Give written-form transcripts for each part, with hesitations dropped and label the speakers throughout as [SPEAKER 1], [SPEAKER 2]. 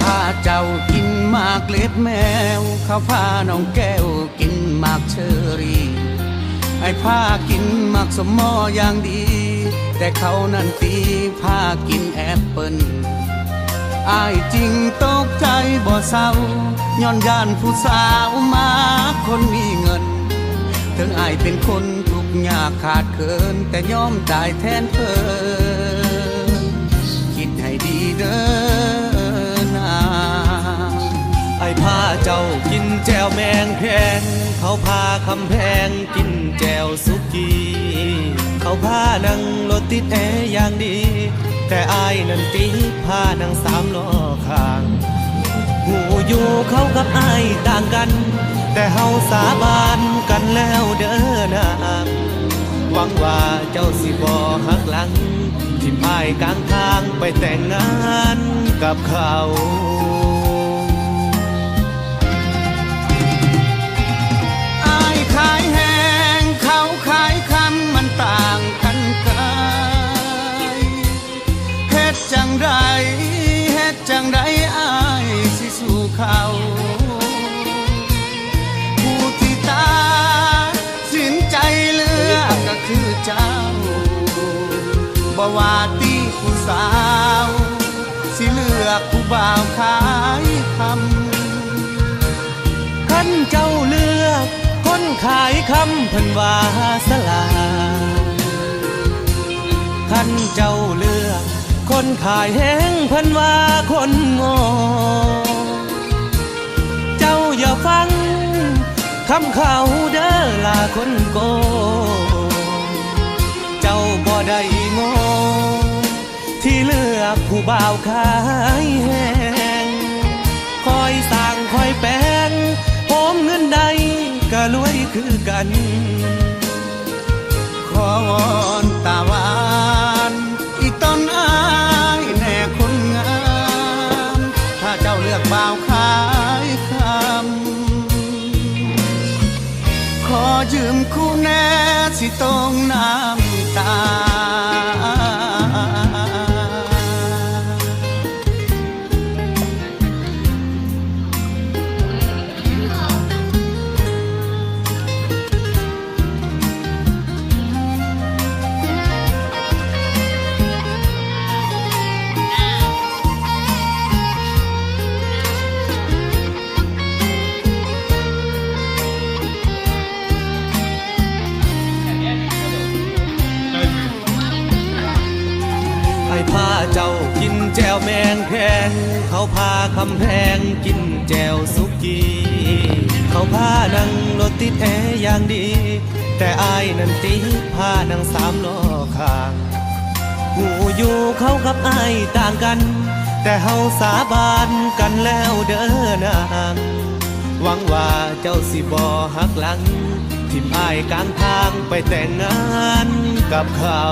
[SPEAKER 1] พาเจ้ากินหมากเล็บแมวเขาพาน้องแก้วกินหมากเชอรี่ไอ้พากินหมากสมมออย่างดีแต่เขานั่นตีพากินแอปเปิ้ลอายจริงตกใจบ่เศร้าย้อนย่านผู้สาวมาคนมีเงินถึงอายเป็นคนทุกข์ยากขาดเคินแต่ยอมจ่ายแทนเพิ่นคิดให้ดีเด้อนา
[SPEAKER 2] ไอ้พาเจ้ากินแจวแมงแพงเขาพาคำแพงกินแจวสุกี้เขาพานั่งรถติดแอร์อย่างดีแต่อายนั่นตีพานั่งสามล้อข้างหูอยู่เขากับอายต่างกันแต่เฮาสาบานกันแล้วเด้อนางหวังว่าเจ้าสิบ่หักหลังทิ่มอายกลางทางไปแต่งงานกับเขา
[SPEAKER 1] อายขายแห้งเขาขายคำมันต่างกันไกลเฮ็ดจังใดเฮ็ดจังใดอายสิสู่เขาผู้ที่ตาสินใจเลือกก็คือเจ้าบ่ว่าตีผู้สาวสิเลือกผู้บ่าวขายคำ
[SPEAKER 2] คันเจ้าเลือกคนขายคำเพิ่นว่าสลาคันเจ้าเลือกคนขายแห้งเพิ่นว่าคนโง่เจ้าอย่าฟังคำเขาเด้อล่ะคนโกเจ้าบ่ได้โง่ที่เลือกผู้บ่าวขายแห้งคอยสร้างคอยแปลงโหมเงินใดก็รวยคือกัน
[SPEAKER 1] ขอวอนตาหวานอีต้นอายแน่คนงามถ้าเจ้าเลือกบ่าวขายคำขอยืมคู่แน่สิตรงน้ำตา
[SPEAKER 2] พาเจ้ากินแจวแมงแพงเขาพาคำแพงกินแจวสุกี้เขาพานั่งรถติดแอร์อย่างดีแต่อายนั่นตีพานั่งสามล้อข้างหูอยู่เขากับอายต่างกันแต่เฮาสาบานกันแล้วเด้อนางหวังว่าเจ้าสิบ่หักหลังทิ่มอายกลางทางไปแต่งงานกับเขา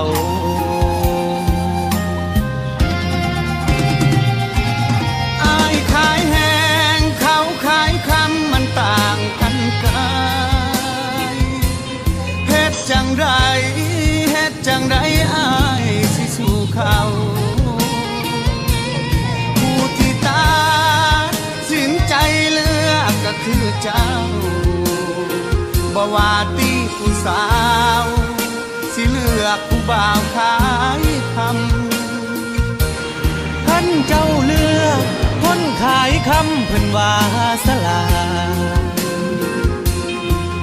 [SPEAKER 1] ขายแห้งเขาขายคำมันต่างกันไกลเฮ็ดจังใดเฮ็ดจังใดอายสิสู่เขาผู้ที่ตาสินใจเลือกก็คือเจ้าบ่ว่าตีผู้สาวสิเลือกผู้บ่าวขายคำ
[SPEAKER 2] ท่านเจ้าเลือกคนขายคำเพิ่นว่าสลา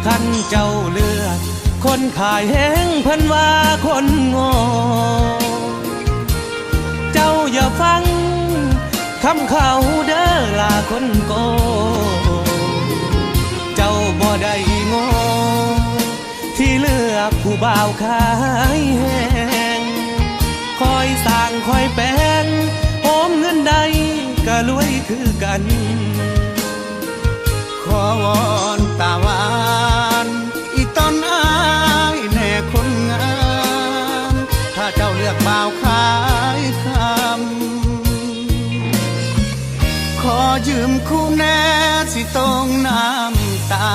[SPEAKER 2] คันเจ้าเลือกคนขายแห้งเพิ่นว่าคนโง่เจ้าอย่าฟังคำเขาเด้อล่ะคนโกเจ้าบ่ได้โง่ที่เลือกผู้บ่าวขายแห้งคอยสร้างคอยแปลงโหมเงินใดก็รวยคือกัน
[SPEAKER 1] ขอวอนตาหวานอีต้นอายแน่คนงามถ้าเจ้าเลือกบ่าวขายคำขอยืมคู่แน่สิตรงน้ำตา